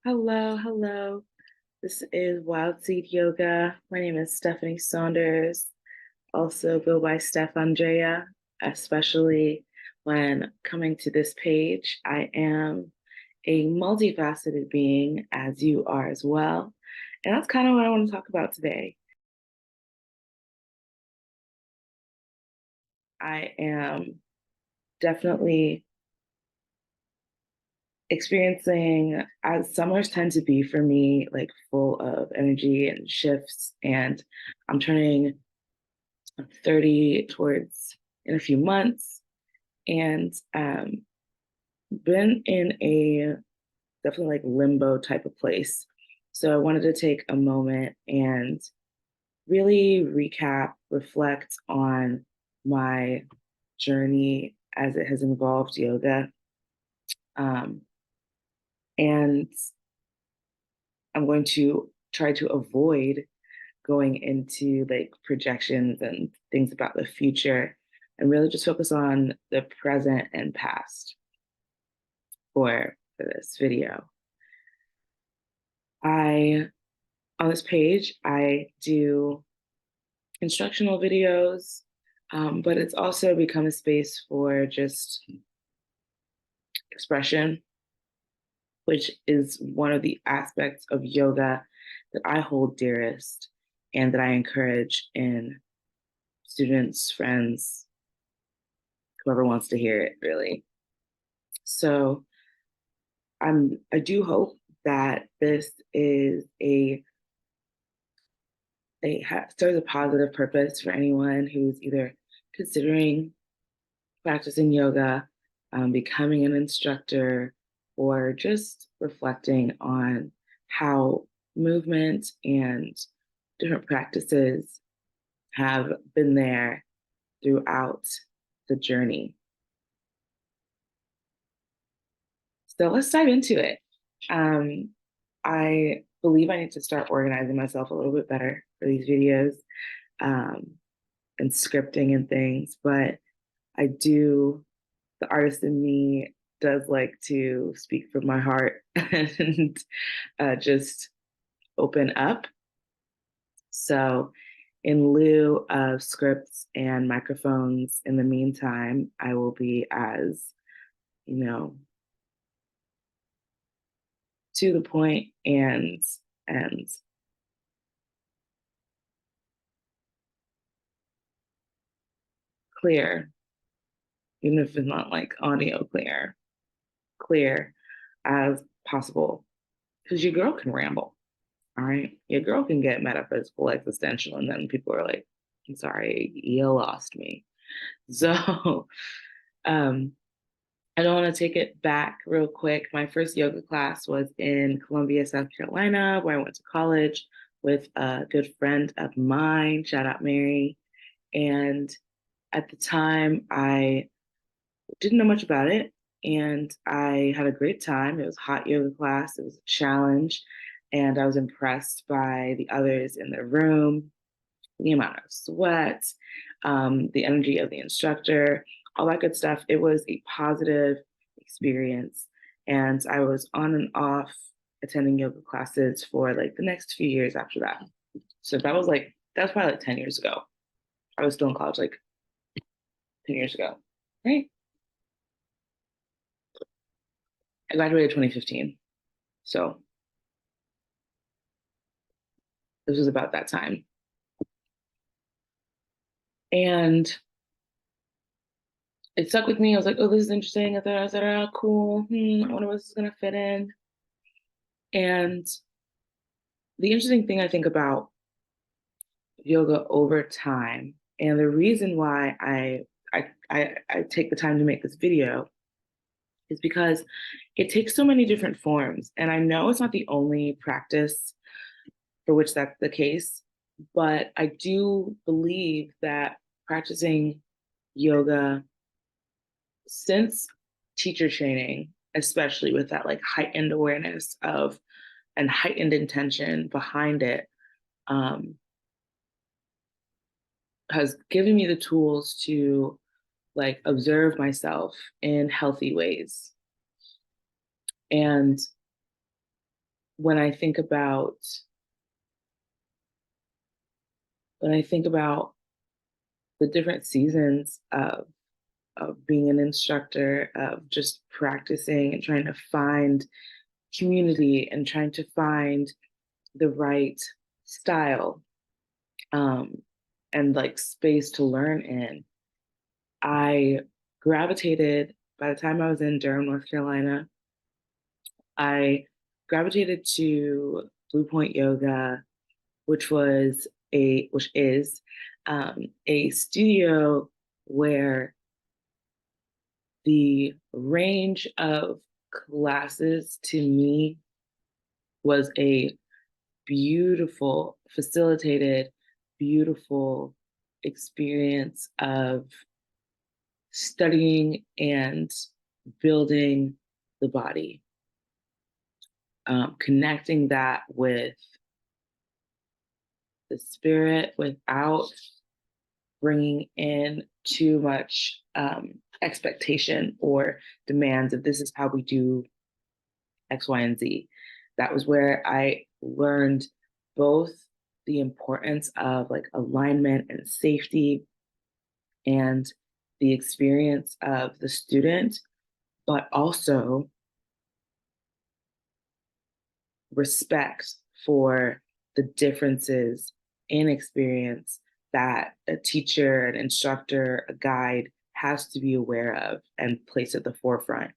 Hello, hello. This is Wild Seed Yoga. My name is Stephanie Saunders. Also go by Steph Andrea, especially when coming to this page. I am a multifaceted being, as you are as well. And that's kind of what I want to talk about today. I am definitely experiencing, as summers tend to be for me, like full of energy and shifts. And I'm turning 30 towards in a few months, and been in a definitely like limbo type of place. So I wanted to take a moment and really recap, reflect on my journey as it has involved yoga. Um, and I'm going to try to avoid going into like projections and things about the future and really just focus on the present and past for this video. I On this page I do instructional videos, but it's also become a space for just expression, which is one of the aspects of yoga that I hold dearest and that I encourage in students, friends, whoever wants to hear it, really. So I do hope that this is serves a positive purpose for anyone who's either considering practicing yoga, becoming an instructor, or just reflecting on how movement and different practices have been there throughout the journey. So let's dive into it. Um, I believe I need to start organizing myself a little bit better for these videos, um, and scripting and things, but I do, the artist in me does like to speak from my heart and just open up. So, in lieu of scripts and microphones, in the meantime, I will be as, you know, to the point and clear, even if it's not like audio clear as possible. Because your girl can ramble, all right? Your girl can get metaphysical, existential, and then people are like, I'm sorry, you lost me. So um, I don't want to take it back real quick. My first yoga class was in Columbia, South Carolina, where I went to college with a good friend of mine. Shout out Mary. And at the time, I didn't know much about it. And I had a great time. It was a hot yoga class, it was a challenge. And I was impressed by the others in the room, the amount of sweat, the energy of the instructor, all that good stuff. It was a positive experience. And I was on and off attending yoga classes for like the next few years after that. So that was probably like 10 years ago. I was still in college like 10 years ago, right? I graduated 2015. So this was about that time. And it stuck with me. I was like, oh, this is interesting. I thought, oh, cool. I wonder where this is going to fit in. And the interesting thing I think about yoga over time, and the reason why I take the time to make this video is because it takes so many different forms. And I know it's not the only practice for which that's the case, but I do believe that practicing yoga since teacher training, especially with that like heightened awareness of and heightened intention behind it, um, has given me the tools to like observe myself in healthy ways. And when I think about when I think about the different seasons of being an instructor, of just practicing and trying to find community and trying to find the right style, um, and like space to learn in. I gravitated, by the time I was in Durham, North Carolina, I gravitated to Blue Point Yoga, which is a studio where the range of classes to me was a beautiful, facilitated, beautiful experience of studying and building the body, connecting that with the spirit without bringing in too much expectation or demands of this is how we do X, Y, and Z. That was where I learned both the importance of like alignment and safety and the experience of the student, but also respect for the differences in experience that a teacher, an instructor, a guide has to be aware of and place at the forefront.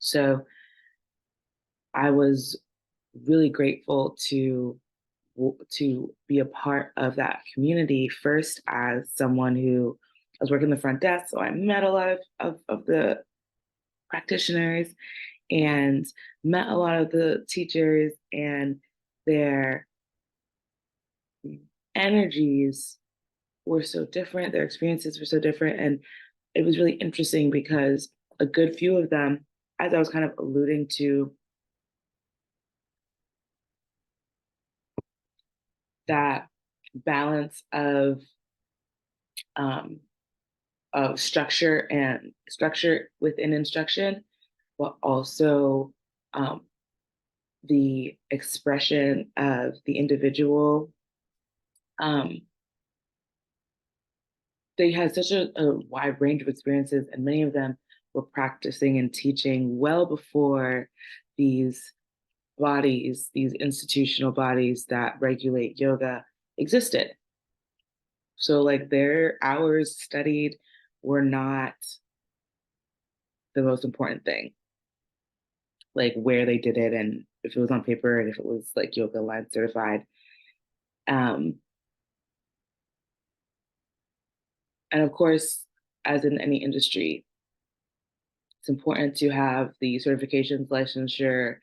So I was really grateful to be a part of that community first as someone who I was working the front desk, so I met a lot of the practitioners and met a lot of the teachers, and their energies were so different, their experiences were so different. And it was really interesting because a good few of them, as I was kind of alluding to, that balance um, of structure within instruction, but also um, the expression of the individual. Um, they had such a wide range of experiences, and many of them were practicing and teaching well before these bodies, these institutional bodies that regulate yoga existed. So, like, their hours studied were not the most important thing, like where they did it and if it was on paper and if it was like yoga line certified. Um, and of course, as in any industry, it's important to have the certifications, licensure,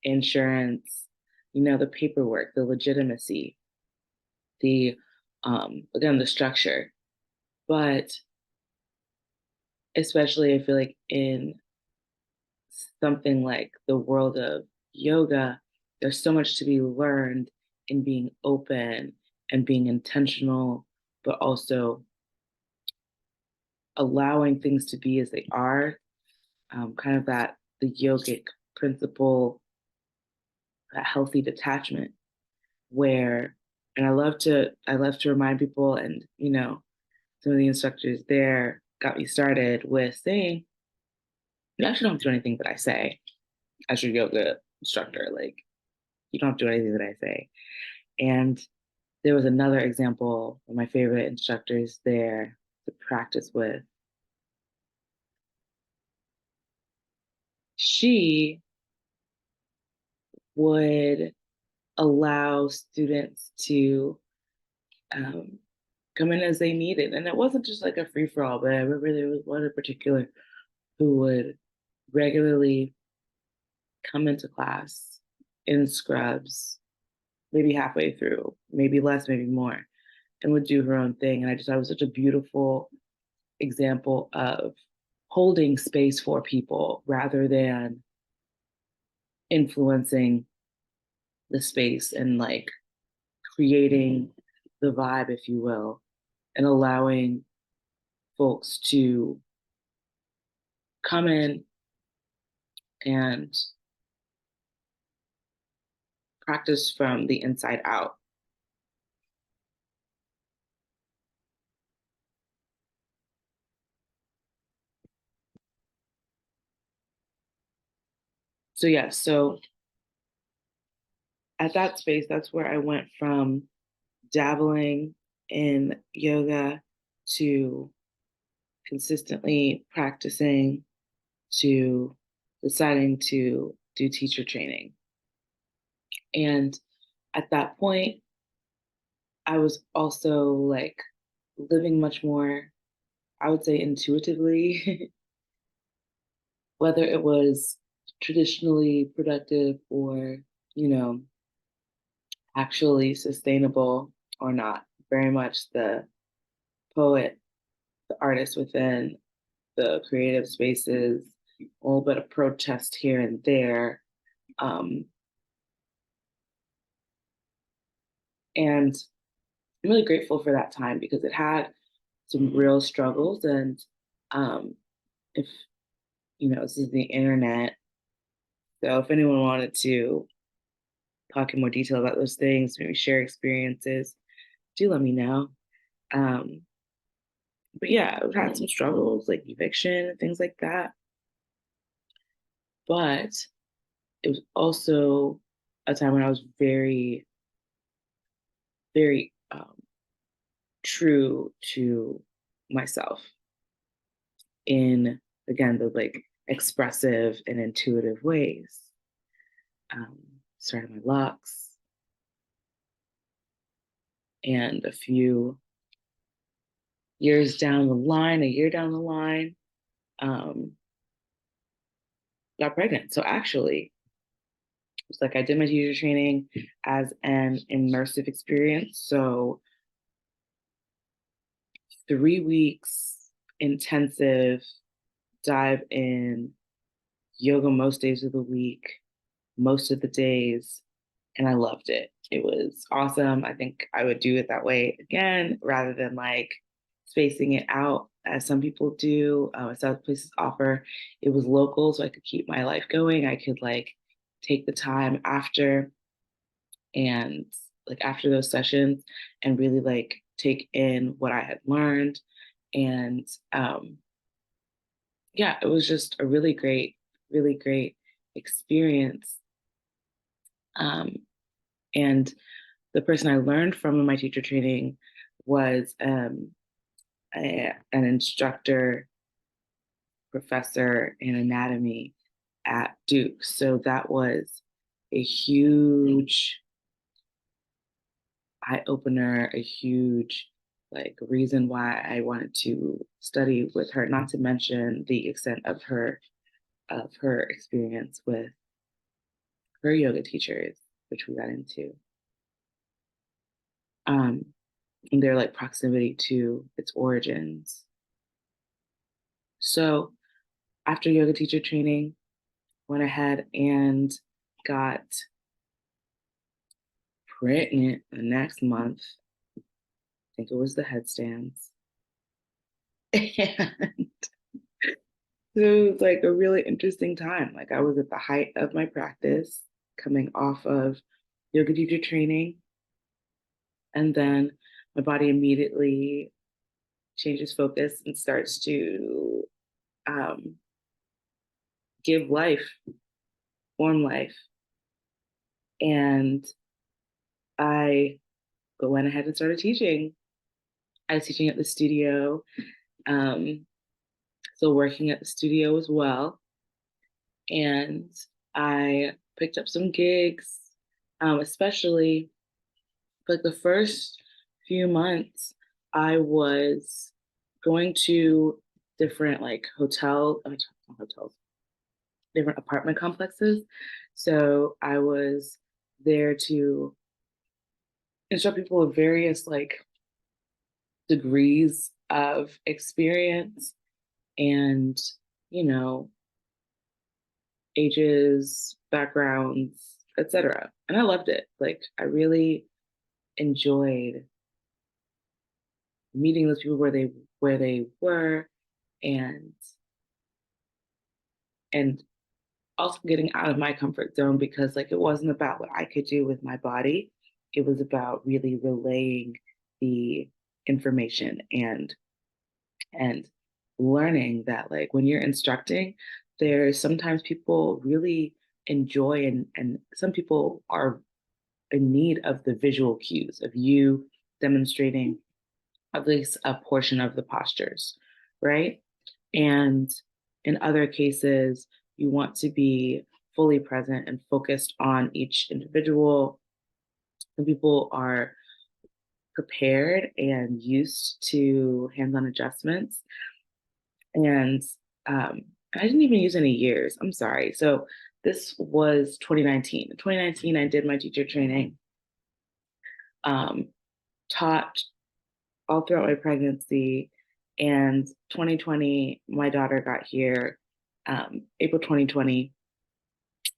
insurance, the paperwork, the legitimacy, the again, the structure. But especially I feel like in something like the world of yoga, there's so much to be learned in being open and being intentional, but also allowing things to be as they are, kind of that the yogic principle, that healthy detachment where, and I love to remind people, and some of the instructors there got me started with saying, you actually don't have to do anything that I say as your yoga instructor. Like, you don't have to do anything that I say. And there was another example of my favorite instructors there to practice with. She would allow students to um, come in as they needed. And it wasn't just like a free for all, but I remember there was one in particular who would regularly come into class in scrubs, maybe halfway through, maybe less, maybe more, and would do her own thing. And I just thought it was such a beautiful example of holding space for people rather than influencing the space and like creating the vibe, if you will, and allowing folks to come in and practice from the inside out. So yeah, so at that space, that's where I went from dabbling in yoga to consistently practicing to deciding to do teacher training. And at that point, I was also like living much more, I would say, intuitively, whether it was traditionally productive or, you know, actually sustainable or not. Very much the poet, the artist within the creative spaces, a little bit of protest here and there. Um, and I'm really grateful for that time because it had some real struggles. And if, this is the internet. So if anyone wanted to talk in more detail about those things, maybe share experiences, do let me know. Um, but yeah, I've had some struggles like eviction and things like that. But it was also a time when I was very, very true to myself in, again, the like expressive and intuitive ways. Um, Started my locks, and a few years down the line, a year down the line, um, got pregnant. So actually, it's like I did my teacher training as an immersive experience. So 3 weeks intensive dive in yoga most days of the week, most of the days, and I loved it. It was awesome. I think I would do it that way again rather than like spacing it out as some people do. As other places offer, it was local, so I could keep my life going. I could like take the time after and like after those sessions and really like take in what I had learned. And yeah, it was just a really great experience. Um, and the person I learned from in my teacher training was an instructor, professor in anatomy at Duke. So that was a huge eye opener, a huge like reason why I wanted to study with her, not to mention the extent of her experience with her yoga teachers, which we got into. Um, and their like proximity to its origins. So after yoga teacher training, went ahead and got pregnant the next month. I think it was the headstands. And so it was like a really interesting time. Like I was at the height of my practice, coming off of yoga teacher training. And then my body immediately changes focus and starts to um, give life, form life. And I went ahead and started teaching. I was teaching at the studio, um, so working at the studio as well. And I picked up some gigs, especially like the first few months. I was going to different like hotels, different apartment complexes. So I was there to instruct people with various like degrees of experience and, you know, ages, backgrounds, etc. And I loved it. Like I really enjoyed meeting those people where they were and and also getting out of my comfort zone because like it wasn't about what I could do with my body. It was about really relaying the information and learning that like when you're instructing, there's sometimes people really enjoy and some people are in need of the visual cues of you demonstrating at least a portion of the postures, right? And in other cases, you want to be fully present and focused on each individual. Some people are prepared and used to hands on adjustments. And I didn't even use any years. I'm sorry. So this was 2019. In 2019, I did my teacher training, um, taught all throughout my pregnancy. And 2020, my daughter got here, April 2020.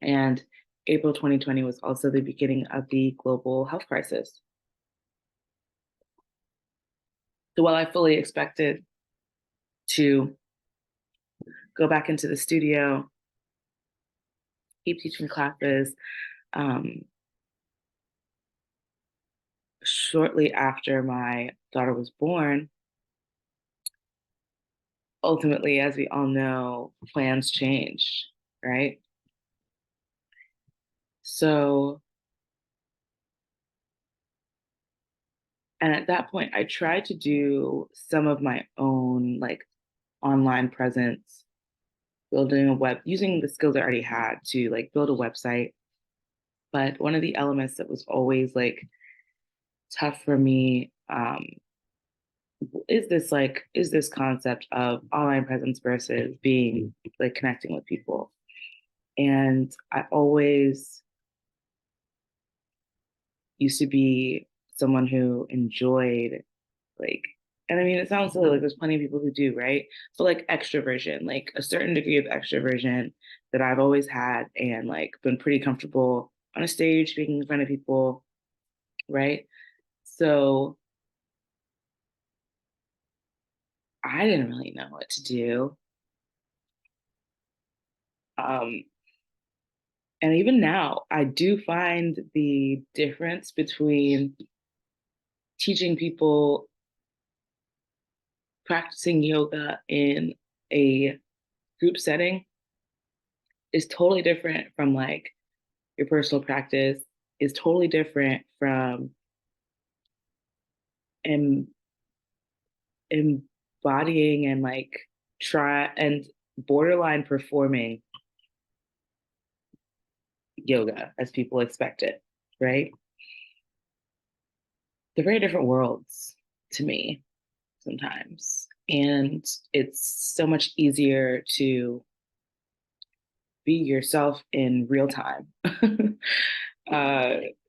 And April 2020 was also the beginning of the global health crisis. So while I fully expected to go back into the studio, keep teaching classes, um, shortly after my daughter was born, ultimately, as we all know, plans change, right? So, and at that point, I tried to do some of my own like online presence, building a web, using the skills I already had to like build a website. But one of the elements that was always like tough for me is this concept of online presence versus being like connecting with people. And I always used to be someone who enjoyed like, and I mean it sounds silly, like there's plenty of people who do, right? But like extroversion, like a certain degree of extroversion that I've always had and like been pretty comfortable on a stage speaking in front of people, right? So I didn't really know what to do. Um, and even now, I do find the difference between teaching people practicing yoga in a group setting is totally different from like your personal practice, is totally different from em- embodying and like try and borderline performing yoga as people expect it, right? They're very different worlds to me sometimes. And it's so much easier to be yourself in real time.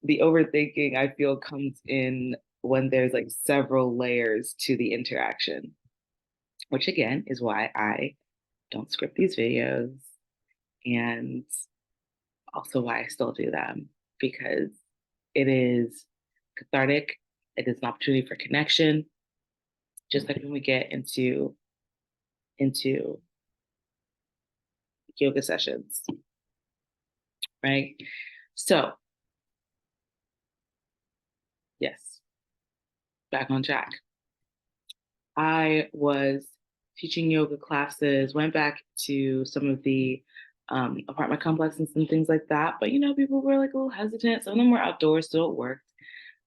The overthinking I feel comes in when there's like several layers to the interaction, which again is why I don't script these videos and also why I still do them because it is cathartic. It is an opportunity for connection. Just like when we get into yoga sessions, right? So yes, back on track. I was teaching yoga classes, went back to some of the apartment complexes and things like that. But you know, people were like a little hesitant. Some of them were outdoors, so it worked.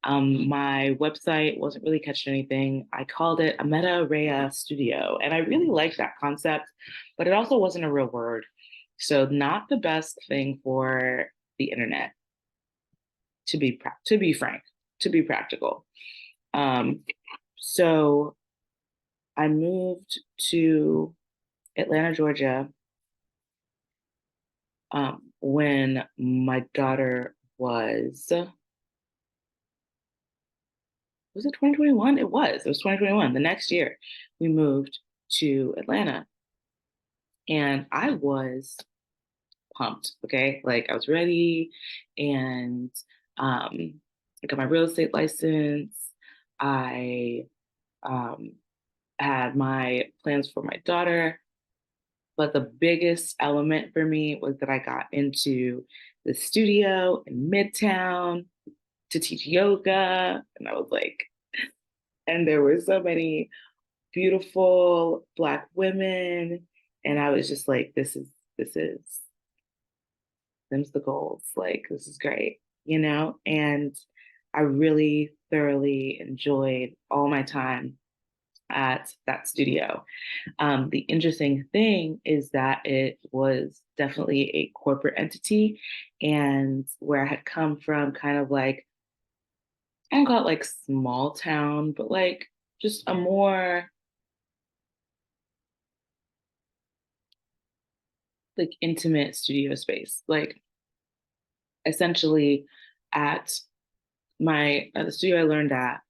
My website wasn't really catching anything. I called it a Meta Rea Studio, and I really liked that concept, but it also wasn't a real word. So not the best thing for the internet, to be frank, to be practical. Um, so I moved to Atlanta, Georgia, when my daughter was it 2021? It was 2021. The next year, we moved to Atlanta, and I was pumped. Okay, like I was ready, and um, I got my real estate license. I um, had my plans for my daughter. But the biggest element for me was that I got into the studio in Midtown to teach yoga. And I was like, and there were so many beautiful Black women. And I was just like, them's the goals. Like, this is great, you know? And I really thoroughly enjoyed all my time at that studio. The interesting thing is that it was definitely a corporate entity, and where I had come from, kind of like, I don't call it like small town, but like just a more like intimate studio space. Like essentially at my at the studio I learned at,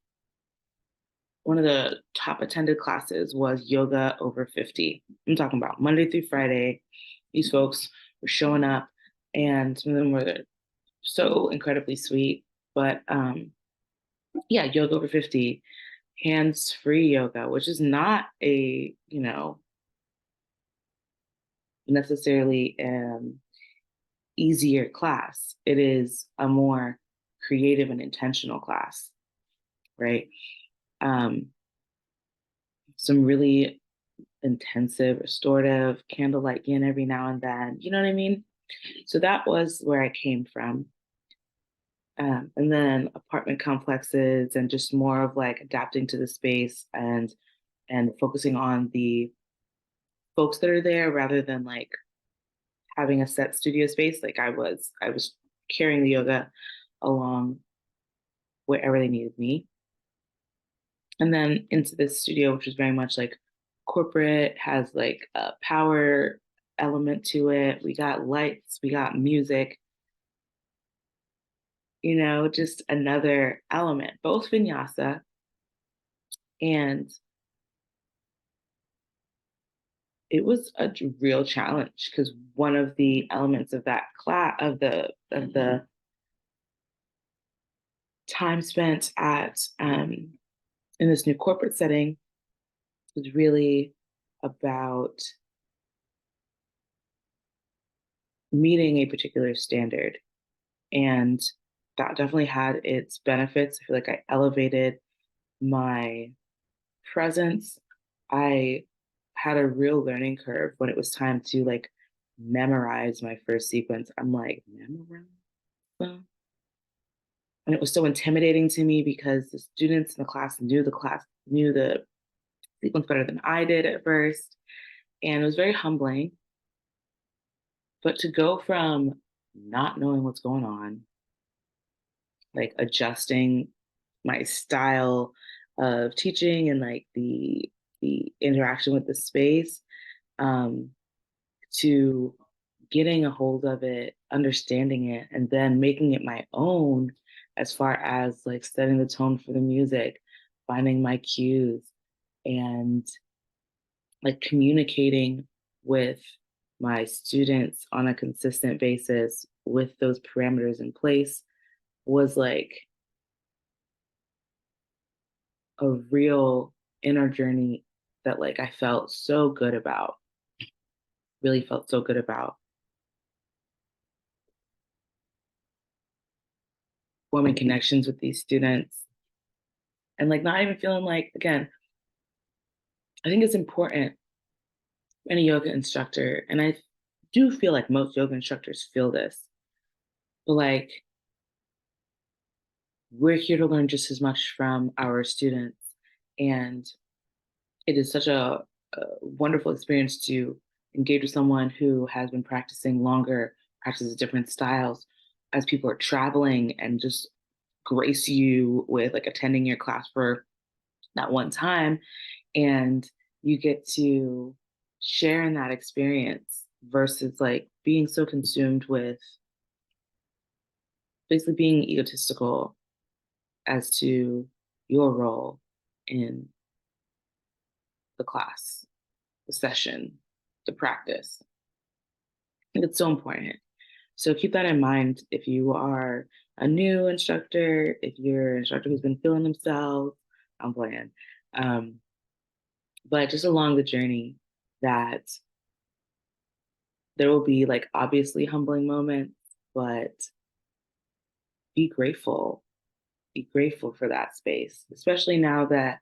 one of the top attended classes was yoga over 50. I'm talking about Monday through Friday. These folks were showing up, and some of them were so incredibly sweet. But yeah, yoga over 50, hands-free yoga, which is not a, necessarily easier class. It is a more creative and intentional class, right? Um, some really intensive, restorative candlelight yin every now and then. You know what I mean? So that was where I came from. And then apartment complexes and just more of like adapting to the space and focusing on the folks that are there rather than like having a set studio space. Like I was carrying the yoga along wherever they needed me. And then into this studio, which was very much like corporate, has like a power element to it. We got lights, we got music, just another element, both vinyasa and it was a real challenge because one of the elements of that class of the time spent at in this new corporate setting was really about meeting a particular standard. And that definitely had its benefits. I feel like I elevated my presence. I had a real learning curve when it was time to like memorize my first sequence. I'm like, memorize? And it was so intimidating to me because the students in the class knew the sequence better than I did at first. And it was very humbling. But to go from not knowing what's going on, like adjusting my style of teaching and like the interaction with the space, um, to getting a hold of it, understanding it, and then making it my own as far as like setting the tone for the music, finding my cues, and like communicating with my students on a consistent basis with those parameters in place was like a real inner journey that like I felt so good about, really felt so good about forming connections with these students and like not even feeling like, again, I think it's important in a yoga instructor, and I do feel like most yoga instructors feel this, but like we're here to learn just as much from our students. And it is such a wonderful experience to engage with someone who has been practicing longer, practices different styles as people are traveling and just grace you with like attending your class for that one time. And you get to share in that experience versus like being so consumed with basically being egotistical as to your role in the class, the session, the practice. I think it's so important. So keep that in mind if you are a new instructor, if you're an instructor who's been feeling themselves, I'm playing. Um, but just along the journey that There will be like obviously humbling moments, but be grateful. Be grateful for that space, especially now that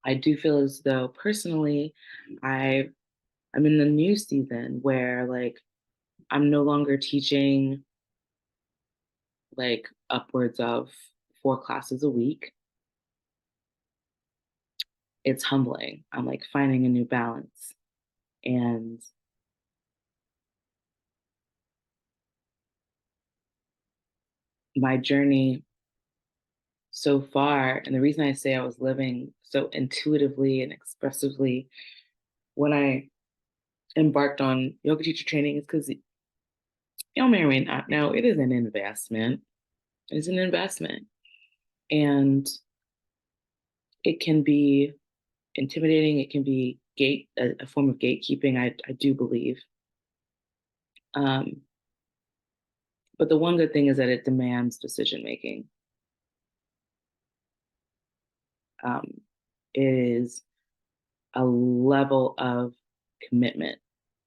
I do feel as though personally I I'm in the new season where like I'm no longer teaching like upwards of 4 classes a week. It's humbling. I'm like finding a new balance. And my journey so far, and the reason I say I was living so intuitively and expressively when I embarked on yoga teacher training is because y'all may or may not know it is an investment. It's an investment. And it can be intimidating. It can be a form of gatekeeping, I do believe. Um, but the one good thing is that it demands decision making. Um, it is a level of commitment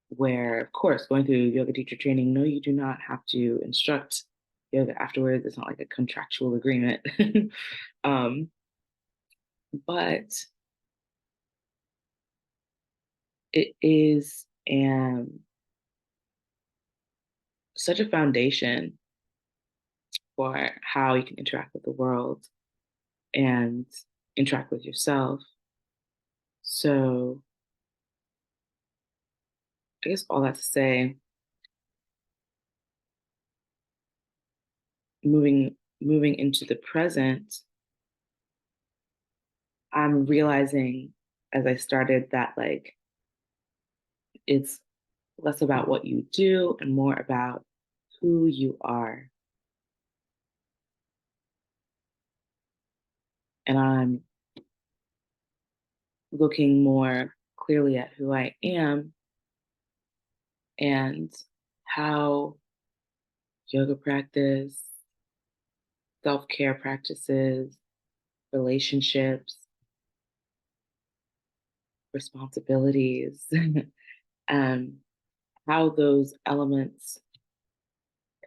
where, of course, going through yoga teacher training, no, you do not have to instruct yoga afterwards. It's not like a contractual agreement. um, but it is such a foundation for how you can interact with the world and interact with yourself. So I guess all that to say, moving into the present, I'm realizing as I started that like it's less about what you do and more about who you are. And I'm looking more clearly at who I am and how yoga practice, self care practices, relationships, responsibilities, um, how those elements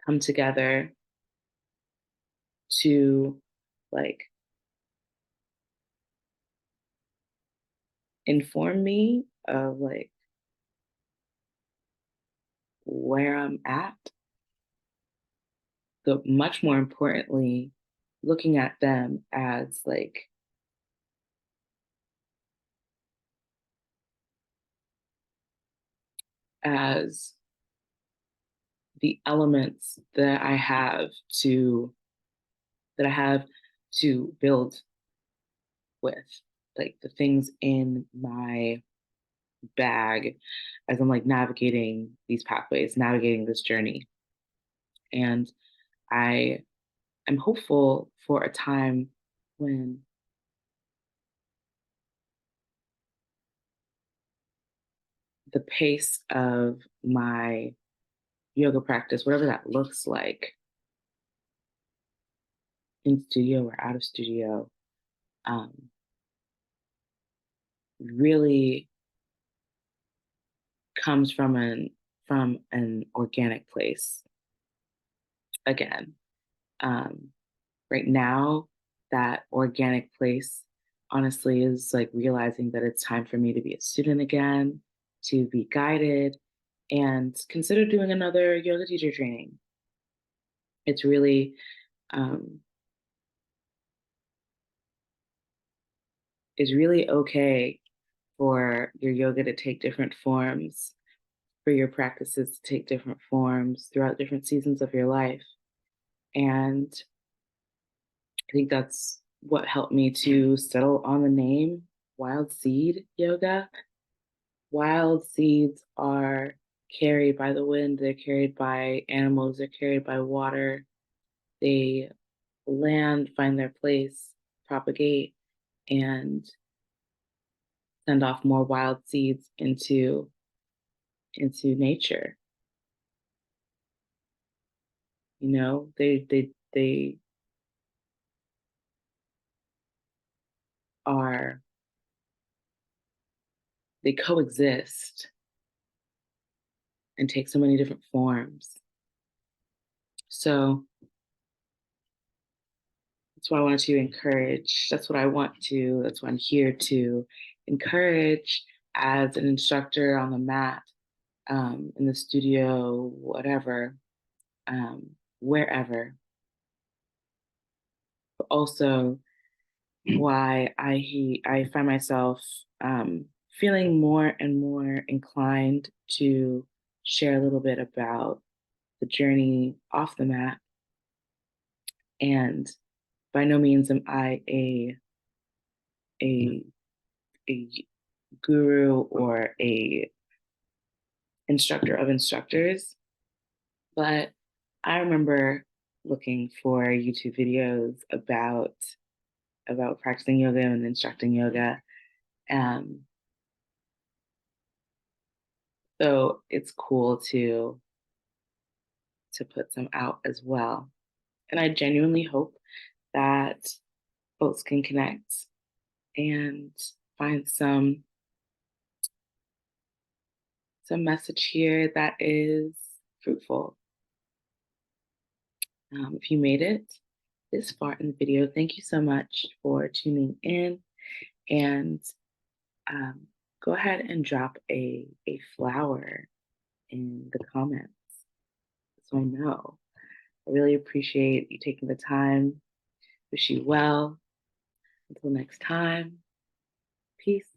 come together to like inform me of like where I'm at, but much more importantly, looking at them as like as the elements to that I have to build with, like the things in my bag as I'm like navigating these pathways, navigating this journey. And I am hopeful for a time when the pace of my yoga practice, whatever that looks like in studio or out of studio, um, really comes from an organic place again. Um, right now, that organic place honestly is like realizing that it's time for me to be a student again, to be guided, and consider doing another yoga teacher training. It's really um, it's really okay for your yoga to take different forms, for your practices to take different forms throughout different seasons of your life. And I think that's what helped me to settle on the name Wild Seed Yoga. Wild seeds are carried by the wind, they're carried by animals, they're carried by water. They land, find their place, propagate, and send off more wild seeds into nature. You know, they are they coexist and take so many different forms. So that's what I want to encourage. That's what I'm here to encourage as an instructor on the mat, in the studio, whatever, wherever. But also why I find myself feeling more and more inclined to share a little bit about the journey off the mat. And by no means am I a a guru or a instructor of instructors, but I remember looking for YouTube videos about practicing yoga and instructing yoga. Um, so it's cool to put some out as well. And I genuinely hope that folks can connect and find some message here that is fruitful. If you made it this far in the video, thank you so much for tuning in. And um, go ahead and drop a flower in the comments so I know. I really appreciate you taking the time. Wish you well. Until next time, peace.